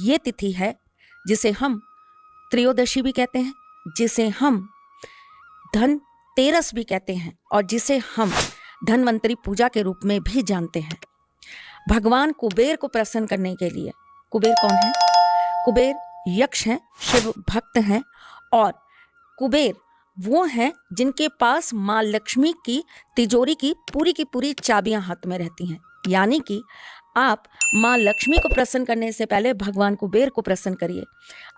ये तिथि है जिसे हम त्रयोदशी भी कहते हैं, जिसे हम धनतेरस भी कहते हैं और जिसे हम धनवंतरी पूजा के रूप में भी जानते हैं। भगवान कुबेर को प्रसन्न करने के लिए, कुबेर कौन है? कुबेर यक्ष हैं, शिव भक्त हैं और कुबेर वो हैं जिनके पास माँ लक्ष्मी की तिजोरी की पूरी चाबियां हाथ में रहती हैं। यानी कि आप माँ लक्ष्मी को प्रसन्न करने से पहले भगवान कुबेर को प्रसन्न करिए।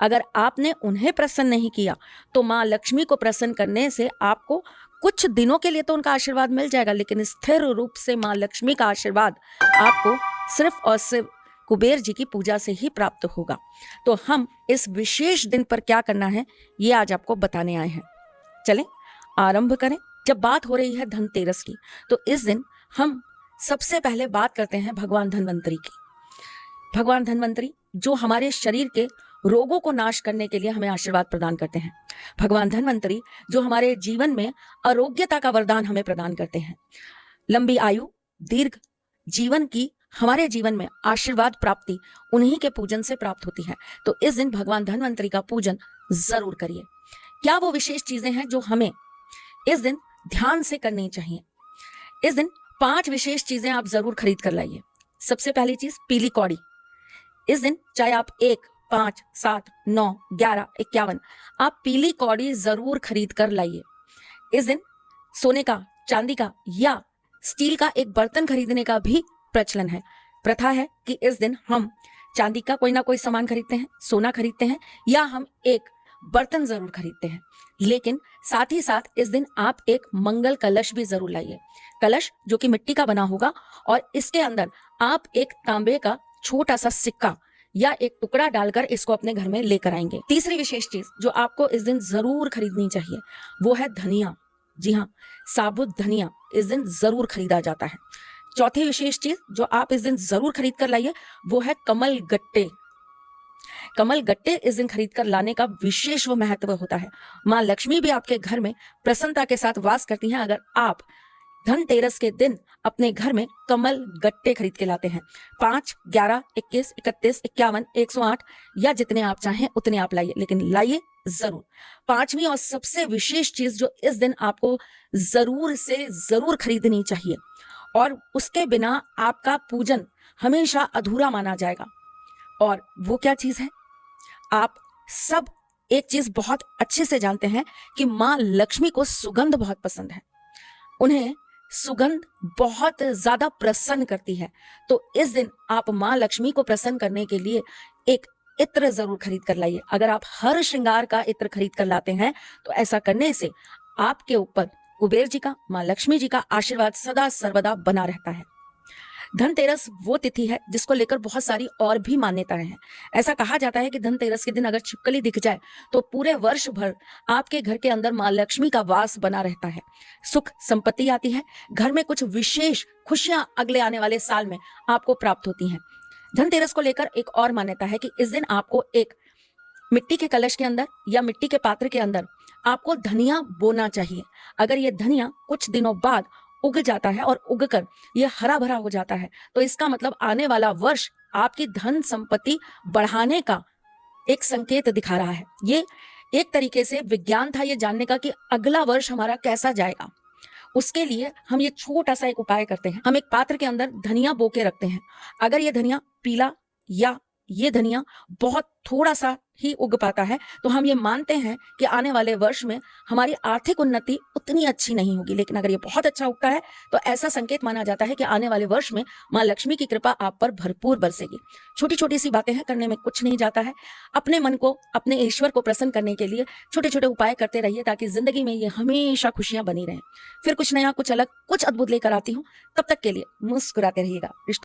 अगर आपने उन्हें प्रसन्न नहीं किया तो माँ लक्ष्मी को प्रसन्न करने से आपको कुछ दिनों के लिए तो उनका आशीर्वाद मिल जाएगा, लेकिन स्थिर रूप से माँ लक्ष्मी का आशीर्वाद आपको सिर्फ और सिर्फ कुबेर जी की पूजा से ही प्राप्त होगा। तो हम इस विशेष दिन पर क्या करना है ये आज आपको बताने आए हैं। चलें आरंभ करें। जब बात हो रही है धनतेरस की, तो इस दिन हम सबसे पहले बात करते हैं भगवान धन्वंतरी की। भगवान धन्वंतरी जो हमारे शरीर के रोगों को नाश करने के लिए हमें आशीर्वाद प्रदान करते हैं। भगवान धन्वंतरी जो हमारे जीवन में आरोग्यता का वरदान हमें प्रदान करते हैं। लंबी आयु, दीर्घ जीवन की हमारे जीवन में आशीर्वाद प्राप्ति उन्हीं के पूजन से प्राप्त होती है। तो इस दिन भगवान धन्वंतरी का पूजन जरूर करिए। क्या वो विशेष चीजें हैं जो हमें इस दिन ध्यान से करनी चाहिए? इस दिन 5 विशेष चीजें आप जरूर खरीद कर लाइए। सबसे पहली चीज पीली कौड़ी। इस दिन चाहे आप 1, 5, 7, 9, 11, 51 आप पीली कौड़ी जरूर खरीद कर लाइए। इस दिन सोने का, चांदी का या स्टील का एक बर्तन खरीदने का भी प्रचलन है। प्रथा है कि इस दिन हम चांदी का कोई ना कोई सामान खरीदते हैं, सोना खरीदते हैं या हम एक बर्तन जरूर खरीदते हैं। लेकिन साथ ही साथ इस दिन आप एक मंगल कलश भी जरूर लाइए। कलश जो कि मिट्टी का बना होगा और इसके अंदर आप एक तांबे का छोटा सा सिक्का या एक टुकड़ा डालकर इसको अपने घर में लेकर आएंगे। तीसरी विशेष चीज जो आपको इस दिन जरूर खरीदनी चाहिए वो है धनिया। जी हाँ, साबुत धनिया इस दिन जरूर खरीदा जाता है। चौथी विशेष चीज जो आप इस दिन जरूर खरीद कर लाइए वो है कमल गट्टे। कमल गट्टे इस दिन खरीद कर लाने का विशेष वो महत्व होता है। माँ लक्ष्मी भी आपके घर में प्रसन्नता के साथ वास करती हैं अगर आप धनतेरस के दिन अपने घर में कमल गट्टे खरीद के लाते हैं। 5, 11, 21, 31, 51, 108 या जितने आप चाहें उतने आप लाइए, लेकिन लाइए जरूर। 5वीं और सबसे विशेष चीज जो इस दिन आपको जरूर से जरूर खरीदनी चाहिए और उसके बिना आपका पूजन हमेशा अधूरा माना जाएगा, और वो क्या चीज है? आप सब एक चीज बहुत अच्छे से जानते हैं कि माँ लक्ष्मी को सुगंध बहुत पसंद है। उन्हें सुगंध बहुत ज्यादा प्रसन्न करती है। तो इस दिन आप माँ लक्ष्मी को प्रसन्न करने के लिए एक इत्र जरूर खरीद कर लाइए। अगर आप हर श्रृंगार का इत्र खरीद कर लाते हैं तो ऐसा करने से आपके ऊपर कुबेर जी का, माँ लक्ष्मी जी का आशीर्वाद सदा सर्वदा बना रहता है। धनतेरस वो तिथि है जिसको लेकर बहुत सारी और भी मान्यताएं हैं। ऐसा कहा जाता है कि धनतेरस के दिन अगर छिपकली दिख जाए तो पूरे वर्ष भर आपके घर के अंदर माँ लक्ष्मी का वास बना रहता है, सुख संपत्ति आती है, घर में कुछ विशेष खुशियां अगले आने वाले साल में आपको प्राप्त होती हैं। धनतेरस को लेकर एक और मान्यता है कि इस दिन आपको एक मिट्टी के कलश के अंदर या मिट्टी के पात्र के अंदर आपको धनिया बोना चाहिए। अगर ये धनिया कुछ दिनों बाद उग जाता है और उगकर ये हरा भरा हो जाता है तो इसका मतलब आने वाला वर्ष आपकी धन संपत्ति बढ़ाने का एक संकेत दिखा रहा है। ये एक तरीके से विज्ञान था ये जानने का कि अगला वर्ष हमारा कैसा जाएगा। उसके लिए हम ये छोटा सा एक उपाय करते हैं। हम एक पात्र के अंदर धनिया बो के रखते हैं। अगर ये धनिया पीला या ये धनिया बहुत थोड़ा सा ही उग पाता है तो हम ये मानते हैं कि आने वाले वर्ष में हमारी आर्थिक उन्नति उतनी अच्छी नहीं होगी। लेकिन अगर ये बहुत अच्छा उगता है तो ऐसा संकेत माना जाता है कि आने वाले वर्ष में माँ लक्ष्मी की कृपा आप पर भरपूर बरसेगी। छोटी छोटी सी बातें हैं, करने में कुछ नहीं जाता है। अपने मन को, अपने ईश्वर को प्रसन्न करने के लिए छोटे छोटे उपाय करते रहिए ताकि जिंदगी में ये हमेशा खुशियां बनी रहें। फिर कुछ नया, कुछ अलग, कुछ अद्भुत लेकर आती हूँ। तब तक के लिए मुस्कुराते रहिएगा।